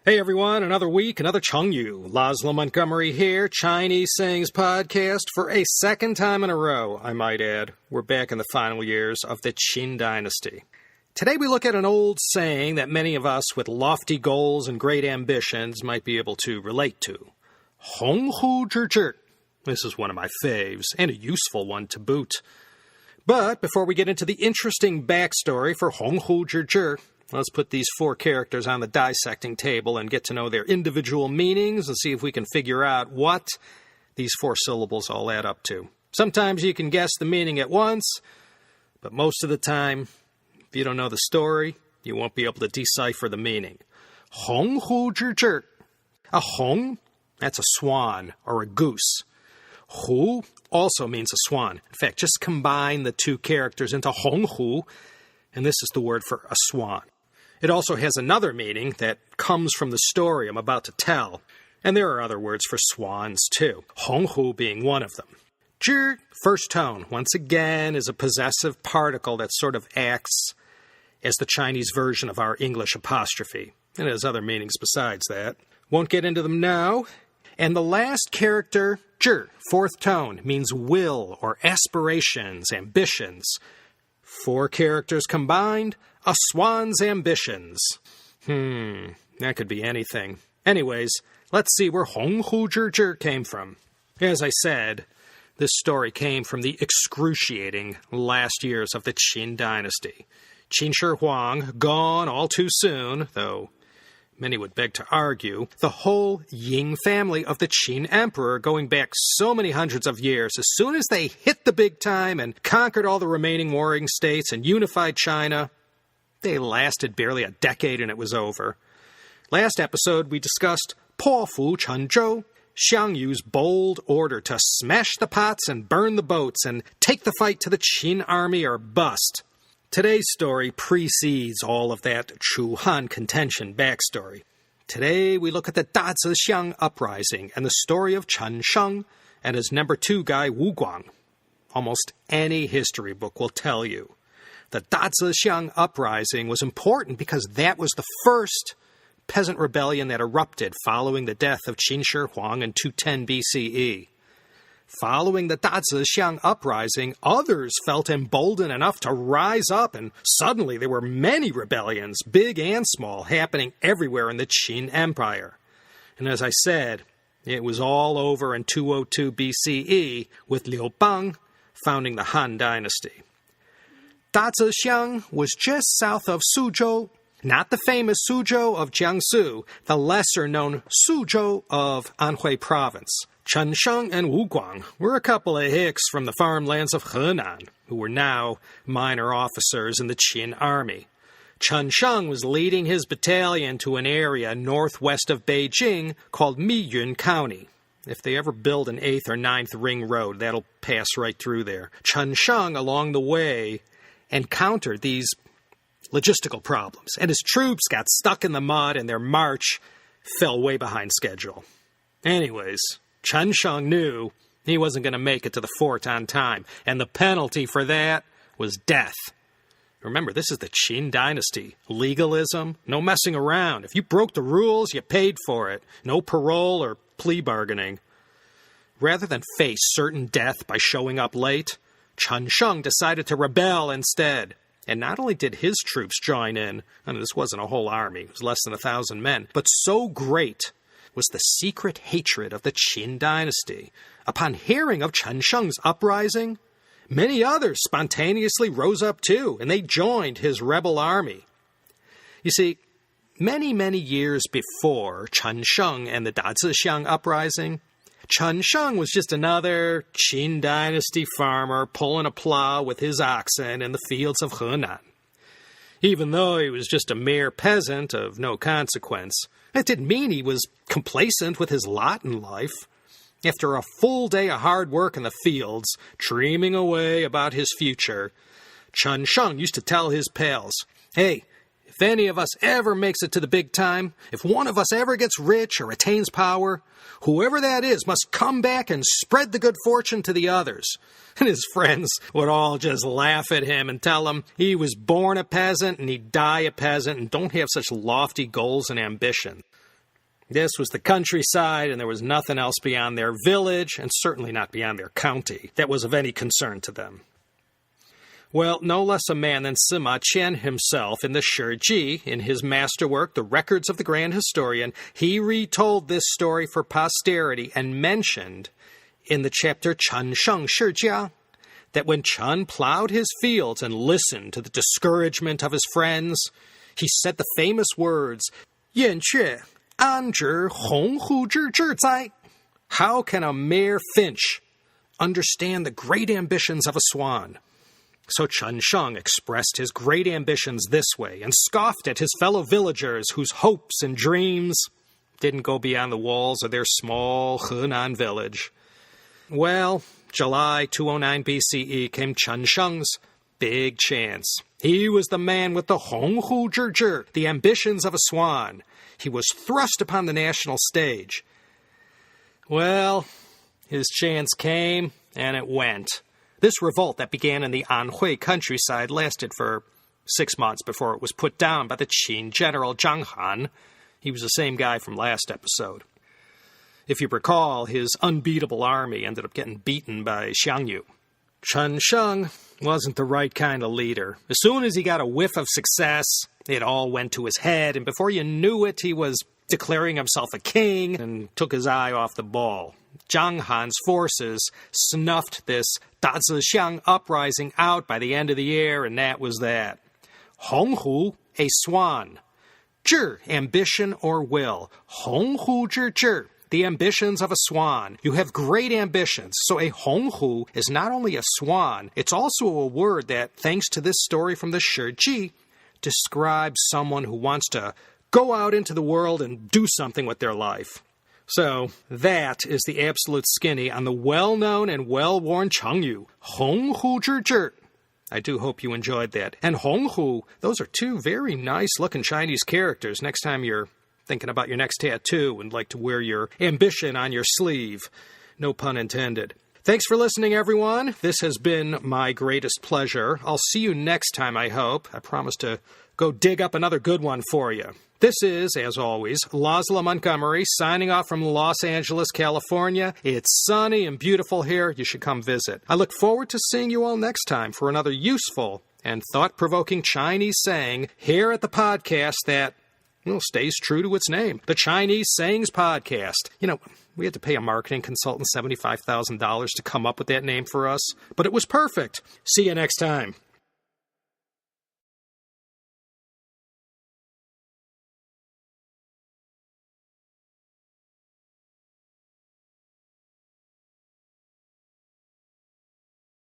Hey everyone, another week, another Chengyu. Laszlo Montgomery here, Chinese Sayings Podcast for a second time in a row, I might add. We're back in the final years of the Qin Dynasty. Today we look at an old saying that many of us with lofty goals and great ambitions might be able to relate to.鸿鹄之志. This is one of my faves, and a useful one to boot. But before we get into the interesting backstory for鸿鹄之志, let's put these four characters on the dissecting table and get to know their individual meanings and see if we can figure out what these four syllables all add up to. Sometimes you can guess the meaning at once, but most of the time, if you don't know the story, you won't be able to decipher the meaning. 鸿鹄之志. A hong, that's a swan or a goose. Hu also means a swan. In fact, just combine the two characters into honghu, and this is the word for a swan. It also has another meaning that comes from the story I'm about to tell, and there are other words for swans too, honghu being one of them. Zhi, first tone, once again is a possessive particle that sort of acts as the Chinese version of our English apostrophe. It has other meanings besides that. Won't get into them now. And the last character, zhi, fourth tone, means will or aspirations, ambitions. Four characters combined, a swan's ambitions. That could be anything. Anyways, let's see where 鸿鹄之志 came from. As I said, this story came from the excruciating last years of the Qin Dynasty. Qin Shi Huang, gone all too soon, though many would beg to argue, the whole Ying family of the Qin Emperor going back so many hundreds of years, as soon as they hit the big time and conquered all the remaining warring states and unified China, they lasted barely a decade and it was over. Last episode, we discussed Po Fu Chen Zhou, Xiang Yu's bold order to smash the pots and burn the boats and take the fight to the Qin army or bust. Today's story precedes all of that Chu Han contention backstory. Today, we look at the Dazexiang Uprising and the story of Chen Sheng and his number 2 guy, Wu Guang. Almost any history book will tell you. The Dazexiang Uprising was important because that was the first peasant rebellion that erupted following the death of Qin Shi Huang in 210 BCE. Following the Dazexiang Uprising, others felt emboldened enough to rise up, and suddenly there were many rebellions, big and small, happening everywhere in the Qin Empire. And as I said, it was all over in 202 BCE with Liu Bang founding the Han Dynasty. Dazexiang was just south of Suzhou, not the famous Suzhou of Jiangsu, the lesser-known Suzhou of Anhui Province. Chen Sheng and Wu Guang were a couple of hicks from the farmlands of Henan, who were now minor officers in the Qin army. Chen Sheng was leading his battalion to an area northwest of Beijing called Miyun County. If they ever build an 8th or 9th ring road, that'll pass right through there. Chen Sheng, along the way, encountered these logistical problems, and his troops got stuck in the mud and their march fell way behind schedule. Anyways, Chen Sheng knew he wasn't going to make it to the fort on time, and the penalty for that was death. Remember, this is the Qin Dynasty. Legalism, no messing around. If you broke the rules, you paid for it. No parole or plea bargaining. Rather than face certain death by showing up late, Chen Sheng decided to rebel instead. And not only did his troops join in, and this wasn't a whole army, it was less than 1,000 men, but so great was the secret hatred of the Qin Dynasty. Upon hearing of Chen Sheng's uprising, many others spontaneously rose up too, and they joined his rebel army. You see, many years before Chen Sheng and the Dazexiang Uprising, Chen Sheng was just another Qin Dynasty farmer pulling a plow with his oxen in the fields of Henan. Even though he was just a mere peasant of no consequence, that didn't mean he was complacent with his lot in life. After a full day of hard work in the fields, dreaming away about his future, Chen Sheng used to tell his pals, "Hey, if any of us ever makes it to the big time, if one of us ever gets rich or attains power, whoever that is must come back and spread the good fortune to the others." And his friends would all just laugh at him and tell him he was born a peasant and he'd die a peasant and don't have such lofty goals and ambition. This was the countryside, and there was nothing else beyond their village, and certainly not beyond their county, that was of any concern to them. Well, no less a man than Sima Qian himself in the Zhi Zhi, in his masterwork, The Records of the Grand Historian, he retold this story for posterity and mentioned in the chapter Chen Sheng Shi Jia that when Chen plowed his fields and listened to the discouragement of his friends, he said the famous words, "Yan Que, an zhi Honghu zhi zai." How can a mere finch understand the great ambitions of a swan? So Chen Sheng expressed his great ambitions this way and scoffed at his fellow villagers whose hopes and dreams didn't go beyond the walls of their small Henan village. Well, July 209 BCE came Chen Sheng's big chance. He was the man with the Honghu zhi zhi, the ambitions of a swan. He was thrust upon the national stage. Well, his chance came and it went. This revolt that began in the Anhui countryside lasted for 6 months before it was put down by the Qin general Zhang Han. He was the same guy from last episode. If you recall, his unbeatable army ended up getting beaten by Xiang Yu. Chen Sheng wasn't the right kind of leader. As soon as he got a whiff of success, it all went to his head, and before you knew it, he was declaring himself a king and took his eye off the ball. Zhang Han's forces snuffed this Dazexiang Uprising out by the end of the year, and that was that. Honghu, a swan. Zhi, ambition or will. Honghu zhi zhi, the ambitions of a swan. You have great ambitions. So a honghu is not only a swan, it's also a word that, thanks to this story from the Zhi Zhi, describes someone who wants to go out into the world and do something with their life. So, that is the absolute skinny on the well-known and well-worn Chengyu, Honghu zhi zhi. I do hope you enjoyed that. And Honghu, those are two very nice-looking Chinese characters next time you're thinking about your next tattoo and like to wear your ambition on your sleeve. No pun intended. Thanks for listening, everyone. This has been my greatest pleasure. I'll see you next time, I hope. I promise to go dig up another good one for you. This is, as always, Laszlo Montgomery signing off from Los Angeles, California. It's sunny and beautiful here. You should come visit. I look forward to seeing you all next time for another useful and thought-provoking Chinese saying here at the podcast that, stays true to its name, the Chinese Sayings Podcast. We had to pay a marketing consultant $75,000 to come up with that name for us, but it was perfect. See you next time.